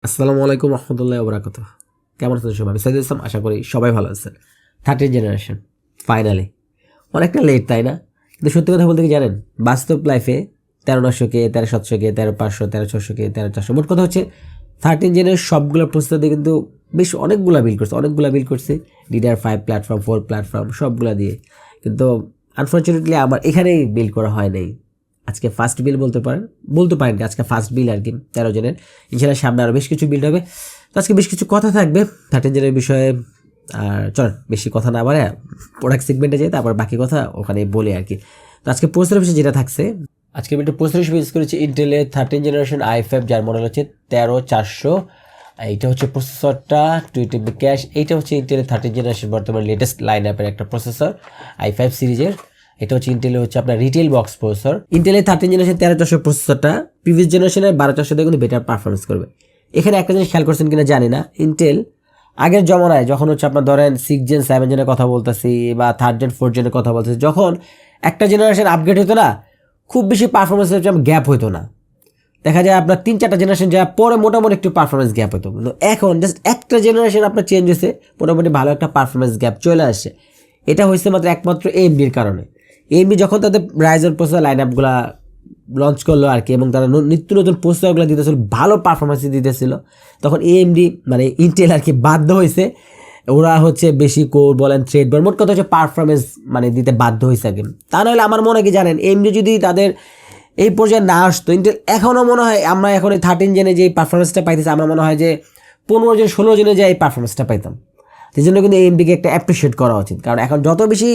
আসসালামু আলাইকুম রহমতুল্লাহি ওয়া বারাকাতুহু। কেমন আছেন সবাই? আমি সাইদুল ইসলাম, আশা করি সবাই ভালো আছেন। 13th জেনারেশন ফাইনালি অনেকটা লেট, তাই না? কিন্তু সত্যি কথা বলতে কি জানেন, বাস্তব লাইফে 13,900K, 13,700K, 13,500, 13,600K, 13,400, মোট কথা হচ্ছে 13th জেনের সবগুলো প্রসেসর দিয়ে কিন্তু বেশ অনেকগুলা বিল করছে DDR5 প্ল্যাটফর্ম, 4 প্ল্যাটফর্ম সবগুলা দিয়ে। কিন্তু আনফর্চুনেটলি আমার এখানেই বিল করা হয় নাই। আজকে ফার্স্ট বিল বলতে পারেন কি আজকে ফার্স্ট বিল আর কি 13 জনের। ইনশাআল্লাহ সামনে আরও বেশ কিছু বিল্ড হবে। তো আজকে বেশ কিছু কথা থাকবে 13 জনের বিষয়ে। আর চলেন বেশি কথা না বাড়ে প্রোডাক্ট সেগমেন্টে যাই, তারপর বাকি কথা ওখানে বলি আর কি। তো আজকে প্রসেসর বিষয়ে যেটা থাকছে, আজকে আমি একটা প্রসেসর হিসেবে ইউজ করেছি ইন্টেলের 13th জেনারেশন i5, যার মডেল হচ্ছে 13400। এইটা হচ্ছে প্রসেসরটা 2TB ক্যাশ। এইটা হচ্ছে ইন্টেলের 13th জেনারেশন বর্তমানে লেটেস্ট লাইন আপের একটা প্রসেসর i5 সিরিজের। এটা হচ্ছে ইন্টেলের হচ্ছে আপনার রিটেল বক্স প্রসেসর। ইন্টেলের 13th জেনারেশন 13400 প্রসেসরটা প্রিভিয়াস জেনারেশনের 12400 দিয়ে কিন্তু বেটার পারফরমেন্স করবে। এখানে একটা জিনিস খেয়াল করছেন কিনা জানি না, ইন্টেল আগের জমানায় যখন হচ্ছে আপনার ধরেন 6 জেন 7 জেনের কথা বলতেছি বা 3rd জেন 4th জেনের কথা বলতেছি, যখন একটা জেনারেশন আপগ্রেড হতো না, খুব বেশি পারফরমেন্সের গ্যাপ হতো না। দেখা যায় আপনার 3-4টা জেনারেশন যাওয়ার পরে মোটামুটি একটু পারফরমেন্স গ্যাপ হতো, কিন্তু এখন জাস্ট একটা জেনারেশন আপনার চেঞ্জ হয়েছে, মোটামুটি ভালো একটা পারফরমেন্স গ্যাপ চলে আসছে। এটা হয়েছে একমাত্র AMDর কারণে। AMD যখন তাদের রাইজেন প্রসেসর লাইন আপগুলা লঞ্চ করলো আর কি, এবং তারা নিত্য নতুন প্রসেসরগুলো দিতেছিল, ভালো পারফরমেন্স দিতেছিল, তখন AMD ইন্টেল আর কি বাধ্য হয়েছে, ওরা হচ্ছে বেশি কোর বলেন থ্রেড বলেন, মোট কথা হচ্ছে পারফরমেন্স দিতে বাধ্য হয়েছে আর কি। তা নাহলে আমার মনে হয় কি জানেন, AMD যদি তাদের এই পর্যায়ে না আসতো, ইন্টেল এখনও মনে হয় আমরা এখন এই 13 জেনে যে পারফরমেন্সটা পাইতেছি, আমার মনে হয় যে 15 জন 16 জনে যে এই পারফরমেন্সটা পাইতাম। সেই জন্য কিন্তু AMDকে একটা অ্যাপ্রিসিয়েট করা উচিত, কারণ এখন যত বেশি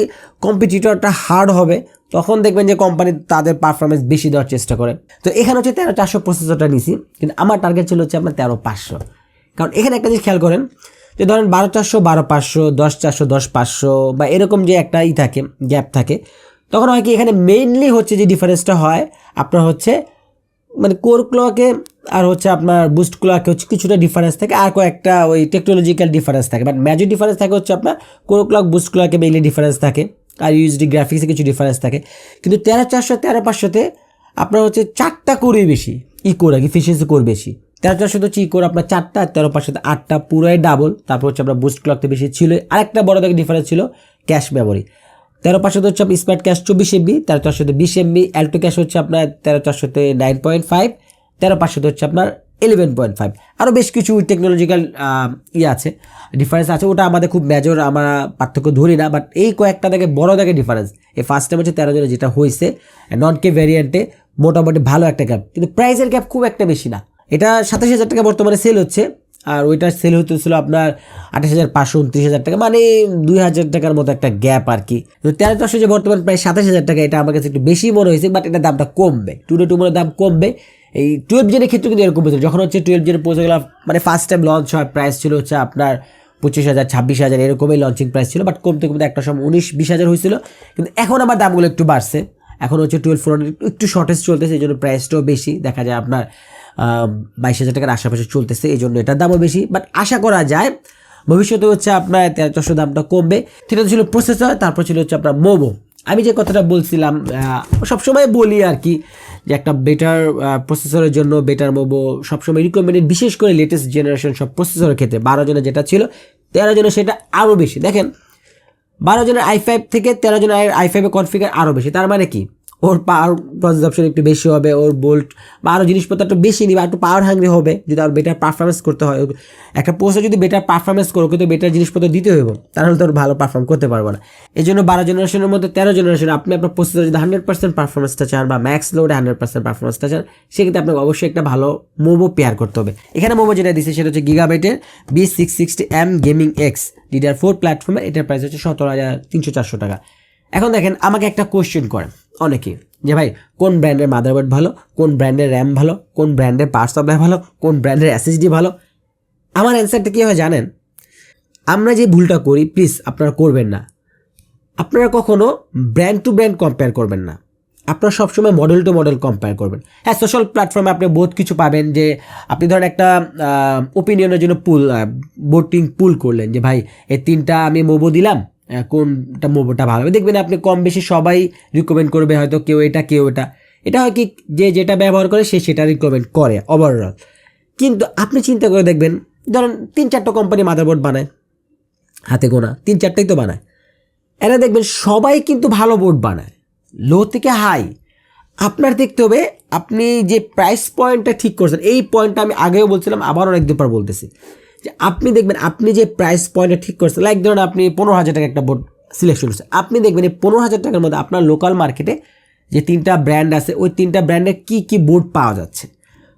কম্পিটিটরটা হার্ড হবে, তখন দেখবেন যে কোম্পানি তাদের পারফরমেন্স বেশি দেওয়ার চেষ্টা করে। তো এখানে হচ্ছে 13400 প্রসেসরটা নিছি, কিন্তু আমার টার্গেট ছিল হচ্ছে আপনার 13500। কারণ এখানে একটা জিনিস খেয়াল করেন, যে ধরেন 12400 12500, 10400 10500 বা এরকম যে একটা থাকে গ্যাপ থাকে, তখন হয় কি এখানে মেইনলি হচ্ছে যে ডিফারেন্সটা হয় আপনার হচ্ছে কোর ক্লকে আর হচ্ছে আপনার বুস্ট ক্লকে হচ্ছে কিছুটা ডিফারেন্স থাকে, আর কয়েকটা ওই টেকনোলজিক্যাল ডিফারেন্স থাকে, বাট মেজর ডিফারেন্স থাকে হচ্ছে আপনার কোর ক্লক বুস্ট ক্লকে মেইনলি ডিফারেন্স থাকে, আর ইউএসডি গ্রাফিক্সে কিছু ডিফারেন্স থাকে। কিন্তু 13400 13500-তে আপনার হচ্ছে 4টা কোরই বেশি, কোর আর কি এফিসিয়েন্সি কোর বেশি। 13400 হচ্ছে কোর আপনার 4টা, 13500-তে 8টা, পুরোই ডাবল। তারপর হচ্ছে আপনার বুস্ট ক্লকতে বেশি ছিল, আরেকটা বড় দেখে ডিফারেন্স ছিল ক্যাশ মেমোরি। 13500 হচ্ছে আপনার smart cash 24 MB, 13400-তে 20 MB, Alto cash হচ্ছে আপনার 13400-তে 9.5, 13500-তে হচ্ছে আপনার 11.5। আরও বেশ কিছু টেকনোলজিক্যাল আছে, ডিফারেন্স আছে, ওটা আমাদের খুব মেজর আমরা পার্থক্য ধরি না, বাট এই কয়েকটা দেখে বড় দেখে ডিফারেন্স। এই ফার্স্ট টাইম হচ্ছে 13 জনের যেটা হয়েছে নন কে ভ্যারিয়েন্টে, মোটামুটি ভালো একটা গ্যাপ, কিন্তু প্রাইসের গ্যাপ খুব একটা বেশি না। এটা 27,000 টাকা বর্তমানে সেল হচ্ছে, আর ওইটা সেল হতেছিল আপনার 28,500 29,000 টাকা, 2,000 টাকার মতো একটা গ্যাপ আর কি। 13,400 যে বর্তমান প্রায় 27,000 টাকা, এটা আমার কাছে একটু বেশি মনে হয়েছে, বাট এটা দামটা কমবে, 2 মনে দাম কমবে। এই 12 জেনের ক্ষেত্রে কিন্তু এরকম হয়েছিল, যখন হচ্ছে 12 জেনের পৌঁছেগুলো ফার্স্ট টাইম লঞ্চ হয়, প্রাইস ছিল হচ্ছে আপনার 25,000 26,000 এরকমই লঞ্চিং প্রাইস ছিল, বাট কমতে কমতে একটা সময় 19-20,000 হয়েছিল। কিন্তু এখন আবার দামগুলো একটু বাড়ছে, এখন হচ্ছে 12 একটু শর্টেজ চলতেছে, এই জন্য প্রাইসটাও বেশি, দেখা যায় আপনার 22,000 টাকার আশেপাশে চলতেছে, এই জন্য এটার দামও বেশি। বাট আশা করা যায় ভবিষ্যতে হচ্ছে আপনার 13,400 দামটা কমবে। সেটা ছিল প্রসেসর, তারপর ছিল হচ্ছে আপনার মোবো। আমি যে কথাটা বলছিলাম, সবসময় বলি আর কি, যে একটা বেটার প্রসেসরের জন্য বেটার মোবো সবসময় রিকমেন্ডেড, বিশেষ করে লেটেস্ট জেনারেশন সব প্রসেসরের ক্ষেত্রে। 12 জনের যেটা ছিল, 13 জনের সেটা আরও বেশি। দেখেন 12 জনের i5 থেকে 13 জনের i5 কনফিগার আরও বেশি, তার মানে কি ওর পাওয়ার কনজাম্পশন একটু বেশি হবে, ওর বোল্ট বা আরও জিনিসপত্র একটু বেশি নিবে, একটু পাওয়ার হাঙ্গরি হবে। যদি আর বেটার পারফরমেন্স করতে হয়, একটা প্রসেসর যদি বেটার পারফরমেন্স করো, কিন্তু বেটার জিনিসপত্র দিতে হইব, তাহলে তো ভালো পারফর্ম করতে পারবো না। এই জন্য 12 জেনারেশনের মধ্যে 13 জেনারেশন আপনি আপনার প্রসেসর যদি 100% পারফরমেন্সটা চান বা ম্যাক্স লোডে 100% পারফরমেন্সটা চান, সেক্ষেত্রে আপনাকে অবশ্যই একটা ভালো মোবো পেয়ার করতে হবে। এখানে মোবো যেটা দিচ্ছে সেটা হচ্ছে গিগাবাইটের B660M গেমিং এক্স DDR4 প্ল্যাটফর্মে, এটার প্রাইস হচ্ছে 17,300-400 টাকা। এখন দেখেন, আমাকে একটা কোয়েশ্চেন করেন অনেকে, যে ভাই কোন ব্র্যান্ডের মাদারবোর্ড ভালো, কোন ব্র্যান্ডের র্যাম ভালো, কোন ব্র্যান্ডের পাওয়ার সাপ্লাই ভালো, কোন ব্র্যান্ডের SSD ভালো। আমার অ্যান্সারটা কী হয় জানেন, আমরা যে ভুলটা করি, প্লিজ আপনারা করবেন না। আপনারা কখনো ব্র্যান্ড টু ব্র্যান্ড কম্পেয়ার করবেন না, আপনারা সবসময় মডেল টু মডেল কম্পেয়ার করবেন। হ্যাঁ, সোশ্যাল প্ল্যাটফর্মে আপনি বহুত কিছু পাবেন, যে আপনি ধরেন একটা ওপিনিয়নের জন্য ভোটিং পুল করলেন, যে ভাই এই 3টা আমি মোবো দিলাম, কোনটা মোবোটা ভালো হবে, দেখবেন আপনি কম বেশি সবাই রিকমেন্ড করবে, হয়তো কেউ এটা কেউ এটা। এটা হয় কি, যে যেটা ব্যবহার করে সে সেটা রিকমেন্ড করে ওভারঅল। কিন্তু আপনি চিন্তা করে দেখবেন, ধরেন 3-4টা কোম্পানি মাদারবোর্ড বানায়, হাতে গোনা 3-4টাই তো বানায়, এরা দেখবেন সবাই কিন্তু ভালো বোর্ড বানায়, লো থেকে হাই। আপনার দেখতে হবে আপনি যে প্রাইস পয়েন্টটা ঠিক করছেন, এই পয়েন্টটা আমি আগেও বলছিলাম, আবার অনেক দুবার বলতেছি, যে আপনি দেখবেন আপনি যে প্রাইস পয়েন্টটা ঠিক করছেন, লাইক ধরুন আপনি 15,000 টাকা একটা বোর্ড সিলেকশন করছেন, আপনি দেখবেন এই 15,000 টাকার মধ্যে আপনার লোকাল মার্কেটে যে 3টা ব্র্যান্ড আছে, ওই 3টা ব্র্যান্ডের কী কী বোর্ড পাওয়া যাচ্ছে,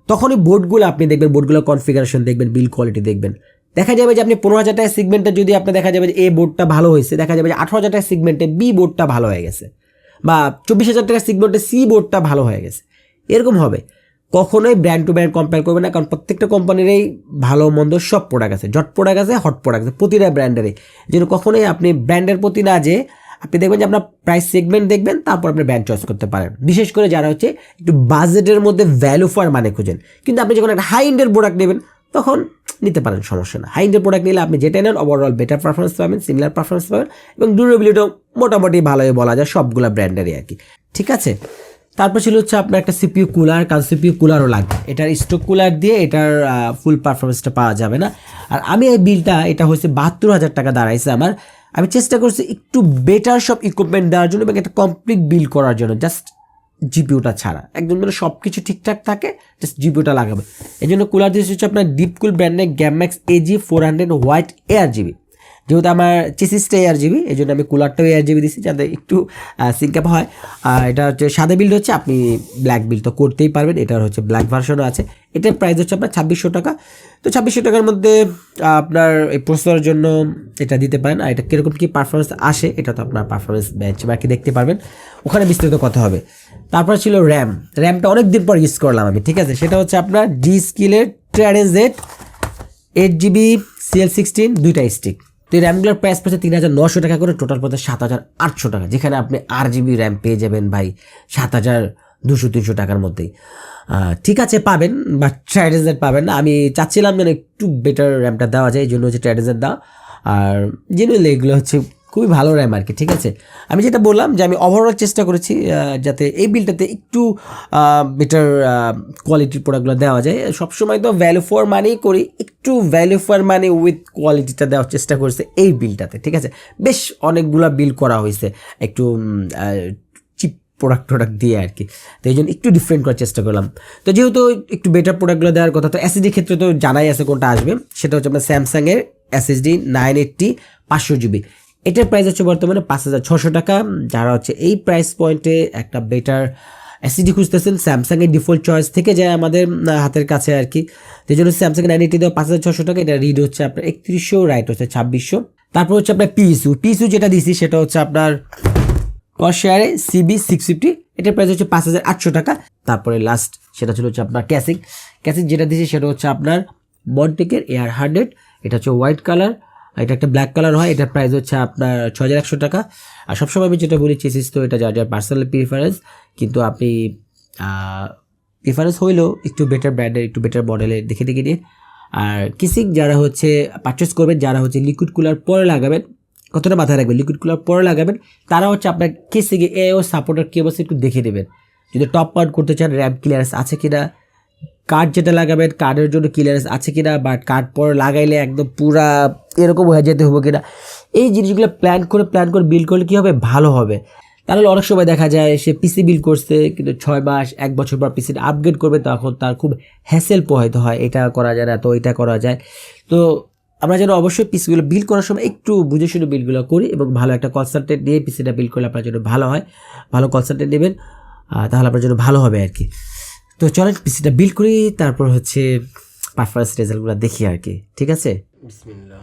তখন ওই বোর্ডগুলো আপনি দেখবেন, বোর্ডগুলোর কনফিগারেশন দেখবেন, বিল কোয়ালিটি দেখবেন, দেখা যাবে যে আপনি 15,000 টাকার সিগমেন্টে যদি আপনি দেখা যাবে যে এ বোর্ডটা ভালো হয়েছে, দেখা যাবে যে 18,000 টাকার সিগমেন্টে বি বোর্ডটা ভালো হয়ে গেছে, বা 24,000 টাকার সিগমেন্টে সি বোর্ডটা ভালো হয়ে গেছে, এরকম হবে। কখনোই ব্র্যান্ড টু ব্র্যান্ড কম্পেয়ার করবে না, কারণ প্রত্যেকটা কোম্পানিরই ভালো মন্দ সব প্রোডাক্ট আছে, জট প্রোডাক্ট আছে, হট প্রোডাক্ট আছে, প্রতিটা ব্র্যান্ডেরই। যেন কখনোই আপনি ব্র্যান্ডের প্রতি না যে আপনি দেখবেন যে আপনার প্রাইস সেগমেন্ট দেখবেন, তারপর আপনি ব্র্যান্ড চয়েস করতে পারেন, বিশেষ করে যারা হচ্ছে একটু বাজেটের মধ্যে ভ্যালু ফর মানি খুঁজেন। কিন্তু আপনি যখন একটা হাই এন্ডের প্রোডাক্ট নেবেন তখন নিতে পারেন, সমস্যা না। হাই এন্ডের প্রোডাক্ট নিলে আপনি যেটা নেন ওভারঅল বেটার পারফরমেন্স পাবেন, সিমিলার পারফরমেন্স পাবেন, এবং ডিউরেবিলিটিও মোটামুটি ভালোই বলা যায় সবগুলো ব্র্যান্ডেরই আর কি, ঠিক আছে। তারপর ছিল হচ্ছে আপনার একটা সিপিইউ কুলার, কারণ সিপিইউ কুলারও লাগবে, এটার স্টক কুলার দিয়ে এটার ফুল পারফরমেন্সটা পাওয়া যাবে না। আর আমি এই বিলটা, এটা হচ্ছে 72,000 টাকা দাঁড়াইছে আমার। আমি চেষ্টা করছি একটু বেটার সব ইকুইপমেন্ট দেওয়ার জন্য এবং একটা কমপ্লিট বিল করার জন্য, জাস্ট জিপিউটা ছাড়া, একদম মানে সব কিছু ঠিকঠাক থাকে, জাস্ট জিপিউটা লাগাবে। এই জন্য কুলার দিয়েছে হচ্ছে আপনার ডিপকুল ব্র্যান্ডের গ্যামম্যাক্স AG400 হোয়াইট ARGB। যেহেতু আমার চেসিসটা ARGB, এই জন্য আমি কুলারটাও ARGB দিচ্ছি, যাতে একটু সিঙ্ক আপ হয়। আর এটা হচ্ছে সাদা বিল্ড হচ্ছে, আপনি ব্ল্যাক বিল্ড তো করতেই পারবেন, এটার হচ্ছে ব্ল্যাক ভার্সনও আছে। এটার প্রাইস হচ্ছে আপনার 2600 টাকা। তো 2600 টাকার মধ্যে আপনার এই প্রসেসরের জন্য এটা দিতে পারেন। আর এটা কীরকম কী পারফরমেন্স আসে, এটা তো আপনার পারফরমেন্স বেঞ্চমার্কে দেখতে পারবেন, ওখানে বিস্তারিত কথা হবে। তারপর ছিল র্যামটা অনেক দিন পর ইউজ করলাম আমি, ঠিক আছে। সেটা হচ্ছে আপনার G.Skill-এর Trident Z 8GB CL16 দুইটা স্টিক। তো এই র্যামগুলোর প্রাইস পড়ছে 3,900 টাকা করে, টোটাল পড়ছে 7,800 টাকা, যেখানে আপনি RGB র্যাম পেয়ে যাবেন ভাই 7,200-300 টাকার মধ্যেই। ঠিক আছে, পাবেন, বাট Trident Z পাবেন না। আমি চাচ্ছিলাম যেন একটু বেটার র্যামটা দেওয়া যায়, এই জন্য হচ্ছে Trident Z দেওয়া। আর জেনুইনলি এগুলো হচ্ছে খুবই ভালো র্যাম আর কি, ঠিক আছে। আমি যেটা বললাম যে আমি ওভারঅল চেষ্টা করেছি যাতে এই বিলটাতে একটু বেটার কোয়ালিটির প্রোডাক্টগুলো দেওয়া যায়। সবসময় তো ভ্যালু ফর মানি করি, একটু ভ্যালু ফর মানি উইথ কোয়ালিটিটা দেওয়ার চেষ্টা করেছে এই বিলটাতে, ঠিক আছে। বেশ অনেকগুলো বিল করা হয়েছে একটু চিপ প্রোডাক্ট দিয়ে আর কি, তো এই জন্য একটু ডিফারেন্ট করার চেষ্টা করলাম। তো যেহেতু একটু বেটার প্রোডাক্টগুলো দেওয়ার কথা, তো এসএসডি ক্ষেত্রে তো জানাই আছে কোনটা আসবে, সেটা হচ্ছে আপনার স্যামসাংয়ের SSD 980 500GB। এটার প্রাইস হচ্ছে বর্তমানে 5,600 টাকা। যারা হচ্ছে এই প্রাইস পয়েন্টে একটা বেটার এসএসডি খুঁজতেছেন, স্যামসাংয়ের ডিফল্ট চয়েস থেকে যায় আমাদের হাতের কাছে আর কি, তো এই জন্য স্যামসাং 980 দেওয়া 5,600 টাকা। এটা রিড হচ্ছে আপনার 3100, রাইট হচ্ছে 2600। তারপর হচ্ছে আপনার পিসু যেটা দিছি সেটা হচ্ছে আপনার Corsair CB650, এটার প্রাইস হচ্ছে 5,800 টাকা। তারপরে লাস্ট সেটা ছিল হচ্ছে আপনার ক্যাসিক যেটা দিয়েছি সেটা হচ্ছে আপনার মন্টেকের AR100, এটা হচ্ছে হোয়াইট কালার, এটা একটা ব্ল্যাক কালার হয়, এটার প্রাইস হচ্ছে আপনার 6,100 টাকা। আর সবসময় আমি যেটা বলি চেসিস তো এটা যার পার্সোনাল প্রিফারেন্স, কিন্তু আপনি প্রিফারেন্স হইলেও একটু বেটার ব্র্যান্ডের, একটু বেটার মডেলের দেখে নিয়ে। আর কিসিক যারা হচ্ছে পারচেস করবেন, যারা হচ্ছে লিকুইড কুলার পরে লাগাবেন, কতটা মাথায় রাখবেন, লিকুইড কুলার পরে লাগাবেন, তারা হচ্ছে আপনার কিসিকে এও সাপোর্টার কেবলস একটু দেখে দেবেন। যদি টপ আউট করতে চান র্যাম ক্লিয়ারেন্স আছে কিনা, কার্ড যেটা লাগাবেন কার্ডের জন্য ক্লিয়ারেন্স আছে কিনা, বাট কার্ড পরে লাগাইলে একদম পুরা এরকম হয়ে যেতে হবে কিনা, এই জিনিসগুলো প্ল্যান করে বিল্ড করলে কী হবে, ভালো হবে। তাহলে অনেক সময় দেখা যায় সে পিসি বিল্ড করছে, কিন্তু 6 মাস 1 বছর পর পিসিটা আপগ্রেড করবে, তখন তার খুব হ্যাসেল পোহাইতে হয়, এটা করা যায় না তো এটা করা যায়। তো আমরা যেন অবশ্যই পিসিগুলো বিল্ড করার সময় একটু বুঝে শুনে বিল্ডগুলো করি, এবং ভালো একটা কনসালটেন্ট নিয়ে পিসিটা বিল্ড করলে আপনার জন্য ভালো হয়। ভালো কনসালটেন্ট নেবেন, তাহলে আপনার জন্য ভালো হবে আর কি। তো চলেন পিসিটা বিল্ড করি, তারপর হচ্ছে পারফরমেন্স রেজাল্টগুলো দেখি আর কি, ঠিক আছে। বিসমিল্লাহ।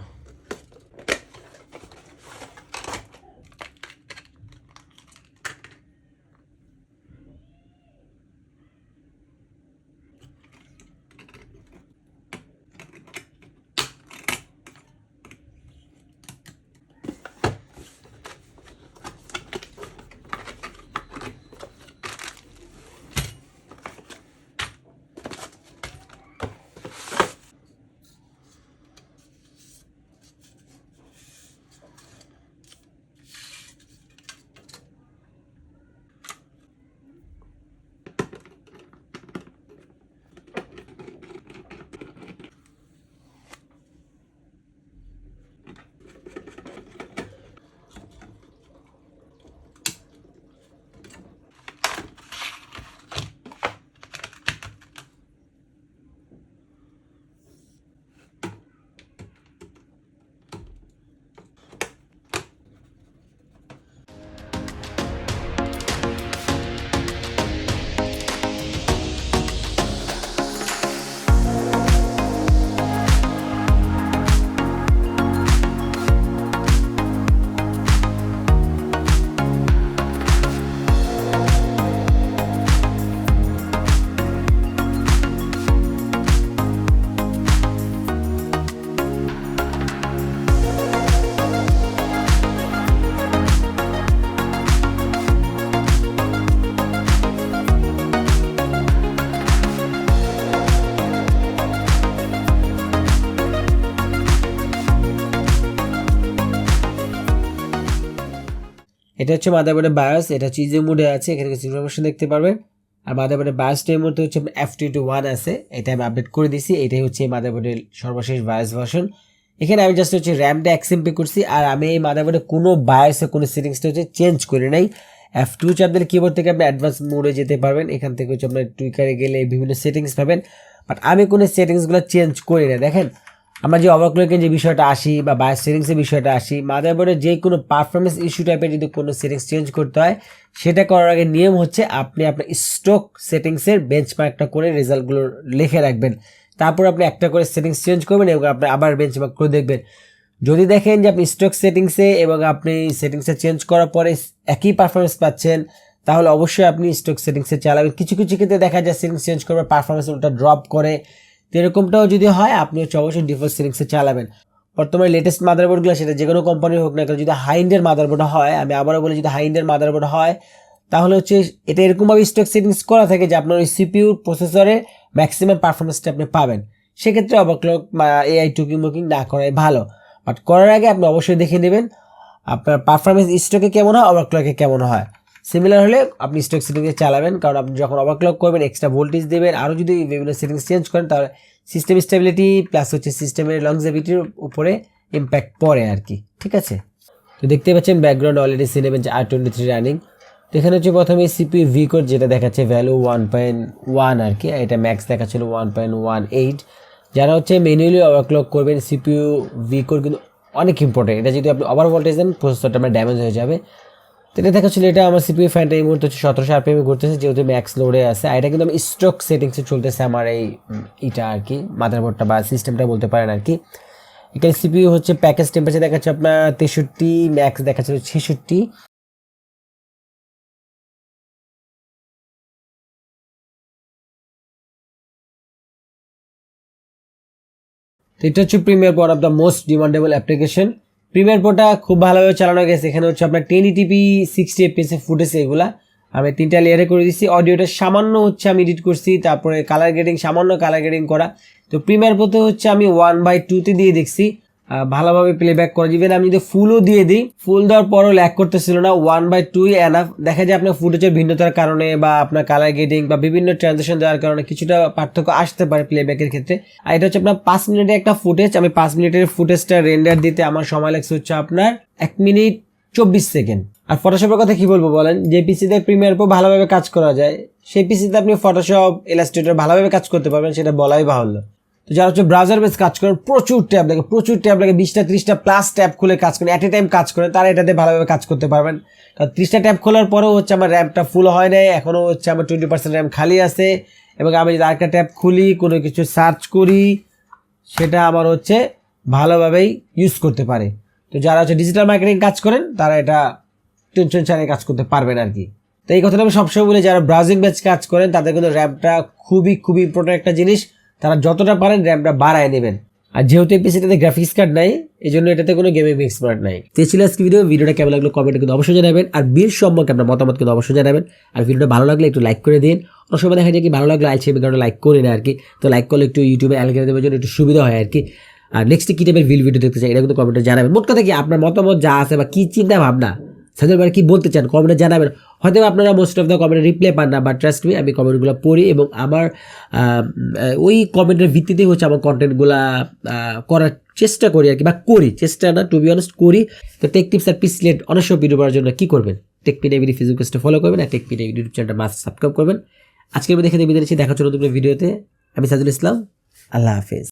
এটা হচ্ছে মাদারবোর্ডের বায়োস, এটা হচ্ছে ইজি মোডে আছে, এখানে কিছু ইনফরমেশন দেখতে পারবেন। আর মাদারবোর্ডের বায়োসটা এই মুহূর্তে হচ্ছে F221 আছে, এটা আমি আপডেট করে দিছি। এটাই হচ্ছে মাদারবোর্ডের সর্বশেষ বায়োস ভার্সন। এখানে আমি জাস্ট হচ্ছে র্যামটা এক্সএমপি করছি, আর আমি এই মাদারবোর্ডে কোনো বায়োসে কোনো সেটিংসটা হচ্ছে চেঞ্জ করি নাই। F2 চাপ দিলে কিবোর্ড থেকে আপনি অ্যাডভান্স মোডে যেতে পারবেন, এখান থেকে হচ্ছে আপনার টুইকারে গেলে বিভিন্ন সেটিংস পাবেন, বাট আমি কোনো সেটিংসগুলো চেঞ্জ করি না। দেখেন আমরা যে ওভারক্লকের যে বিষয়টা আসি বা বায়োস সেটিংসের বিষয়টা আসি, মাদারবোর্ডের যে কোনো পারফরমেন্স ইস্যু টাইপের যদি কোনো সেটিংস চেঞ্জ করতে হয়, সেটা করার আগে নিয়ম হচ্ছে আপনি আপনার স্টক সেটিংসের বেঞ্চমার্কটা করে রেজাল্টগুলো লিখে রাখবেন, তারপর আপনি একটা করে সেটিংস চেঞ্জ করবেন এবং আপনি আবার বেঞ্চমার্ক করে দেখবেন। যদি দেখেন যে আপনি স্টক সেটিংসে এবং আপনি সেটিংসে চেঞ্জ করার পরে একই পারফরমেন্স পাচ্ছেন, তাহলে অবশ্যই আপনি স্টক সেটিংসে চালাবেন। কিছু কিছু ক্ষেত্রে দেখা যায় সেটিংস চেঞ্জ করবে পারফরমেন্স ওটা ড্রপ করে, তো এরকমটাও যদি হয় আপনি হচ্ছে অবশ্যই ডিফল্ট সেটিংসে চালাবেন। বর্তমানে লেটেস্ট মাদারবোর্ডগুলো সেটা যে কোনো কোম্পানির হোক না কেন, যদি হাই এন্ডের মাদারবোর্ড হয়, আমি আবারও বলি যদি হাই এন্ডের মাদারবোর্ড হয়, তাহলে হচ্ছে এটা এরকমভাবে স্টক সেটিংস করা থাকে যে আপনার ওই সিপিইউ প্রসেসরে ম্যাক্সিমাম পারফরমেন্সটা আপনি পাবেন। সেক্ষেত্রে ওভারক্লক বা এআই টুকিং মুকিং না করাই ভালো, বাট করার আগে আপনি অবশ্যই দেখে নেবেন আপনার পারফরমেন্স স্টকে কেমন হয়, ওভারক্লকে কেমন হয়। সিমিলার হলে আপনি স্টক সেটিংসে চালাবেন, কারণ আপনি যখন ওভারক্লক করবেন এক্সট্রা ভোল্টেজ দেবেন, আরও যদি বিভিন্ন সেটিংস চেঞ্জ করেন তাহলে সিস্টেম স্টেবিলিটি প্লাস হচ্ছে সিস্টেমের লংজেভিটির উপরে ইম্প্যাক্ট পড়ে আর কি। ঠিক আছে, তো দেখতে পাচ্ছেন background already C11 R23 running. তো এখানে হচ্ছে প্রথমে সিপিইউ ভি কোড যেটা দেখাচ্ছে ভ্যালু 1.1 আর কি, এটা ম্যাক্স দেখাচ্ছিল 1.18। যারা হচ্ছে ম্যানুয়ালি ওভারক্লক করবেন সিপিইউ ভি কোড কিন্তু অনেক ইম্পর্টেন্ট, এটা যদি আপনি ওভার ভোল্টেজ দেন প্রসেসরটা আপনার ড্যামেজ হয়ে যাবে। তো এটা দেখাচ্ছিল এটা আমার সিপিইউ ফ্যানটা এই মুহূর্তে হচ্ছে 1700 RPM ঘুরতেছে, যেহেতু ম্যাক্স লোডে আছে। আর এটা কিন্তু আমি স্টক সেটিংসে চলতেছে আমার এই এটা আর কি, মাদারবোর্ডটা বা সিস্টেমটা বলতে পারেন আর কি। এখানে সিপিইউ হচ্ছে প্যাকেজ টেম্পারেচার দেখাচ্ছে আপনার 63, ম্যাক্স দেখাচ্ছিল 66। তো এটা হচ্ছে Premiere Pro, of the most demandable application. Premiere প্রোটা খুব ভালোভাবে চালানো গেছে। এখানে হচ্ছে আপনার 1080p 60 fps ফুটেজ, এগুলা আমি 3টা লেয়ারে করে দিচ্ছি। অডিওটা সামান্য হচ্ছে আমি এডিট করছি, তারপরে কালার গ্রেডিং সামান্য কালার গ্রেডিং করা। তো প্রিমিয়ার প্রোতে হচ্ছে আমি 1/2 দিয়ে দেখছি, ভালোভাবে প্লেব্যাক করা। ইভেন আমি যদি ফুলও দিয়ে দিই, ফুল দেওয়ার পরও ল্যাগ করতেছিল না, 1/2 এনাফ। দেখা যায় আপনার ফুটেজের ভিন্নতার কারণে বা আপনার কালার গ্রেডিং বা বিভিন্ন ট্রানজিশন দেওয়ার কারণে কিছুটা পার্থক্য আসতে পারে প্লেব্যাকের ক্ষেত্রে। আর এটা হচ্ছে আপনার 5 মিনিটের একটা ফুটেজ, আমি 5 মিনিটের ফুটেজটা রেন্ডার দিতে আমার সময় লাগছে হচ্ছে আপনার 1 মিনিট 24 সেকেন্ড। আর ফটোশপের কথা কি বলবো বলেন, যে পিসিতে প্রিমিয়ার প্রো ভালোভাবে কাজ করা যায়, সেই পিসিতে আপনি ফটোশপ ইলাস্ট্রেটর ভালোভাবে কাজ করতে পারবেন, সেটা বলাই বাহুল্য। তো যারা হচ্ছে ব্রাউজার বেস কাজ করেন, প্রচুর ট্যাব লাগে 20টা 30টা প্লাস ট্যাব খুলে কাজ করেন, অ্যাট এ টাইম কাজ করেন, তারা এটাতে ভালোভাবে কাজ করতে পারবেন। কারণ 30টা ট্যাব খোলার পরেও হচ্ছে আমার র্যামটা ফুল হয় নাই, এখনও হচ্ছে আমার 20% র্যাম খালি আছে, এবং আমি যদি আরেকটা ট্যাব খুলি কোনো কিছু সার্চ করি, সেটা আমার হচ্ছে ভালোভাবেই ইউজ করতে পারে। তো যারা হচ্ছে ডিজিটাল মার্কেটিং কাজ করেন, তারা এটা টেনশন ছাড়াই কাজ করতে পারবেন আর কি। তো এই কথাটা আমি সবসময় বলি, যারা ব্রাউজিং বেস কাজ করেন তাদের কিন্তু র্যামটা খুবই খুবই ইম্পর্টেন্ট একটা জিনিস, তারা যতটা পারেন র্যামটা বাড়ায় নেবেন। আর যেহেতু এই পিসিটাতে গ্রাফিক্স কার্ড নাই, এই জন্য এটাতে কোনো গেমিং এক্সপার্ট নাই। তো ছিল আজকে ভিডিওটা কেমন লাগলো কমেন্টে কিন্তু অবশ্যই জানাবেন, আর বিল সম্পর্কে আপনার মতামত কিন্তু অবশ্যই জানাবেন। আর ভিডিওটা ভালো লাগলে একটু লাইক করে দিন। অনেক সময় দেখা যায় কি ভালো লাগলো আইসি কারণে লাইক করি না আর কি, তো লাইক করলে একটু ইউটিউবে অ্যালগরিদমের জন্য একটু সুবিধা হয় আর কি। আর নেক্সট কি টাইপের ভিডিও দেখতে চাই এটা কিন্তু কমেন্টে জানাবেন। মোট কথা কি আপনার মতামত যা আছে বা কি চিন্তা ভাবনা সাজের কি বলতে চান কমেন্টে জানাবেন। হয়তো আপনারা মোস্ট অফ দ্য কমেন্টে রিপ্লাই পান না, বাট ট্রাস্ট মি আমি কমেন্টগুলো পড়ি এবং আমার ওই কমেন্টের ভিত্তিতেই হচ্ছে আমার কন্টেন্টগুলো করার চেষ্টা করি আর কি, বা করি, চেষ্টা না টু বি অনেস্ট করি। তো টেক টিপস আর পিস রিলেটেড অনেক সব ভিডিও পাওয়ার জন্য কী করবেন, টেকপিডিয়া ফেসবুক পেজটা ফলো করবেন আর টেকপিডিয়া ইউটিউব চ্যানেলটা মাস্ট সাবস্ক্রাইব করবেন। আজকে আমি দেখে বিদায় নিচ্ছি, দেখা হচ্ছে নতুন ভিডিওতে। আমি সাজুল ইসলাম, আল্লাহ হাফেজ।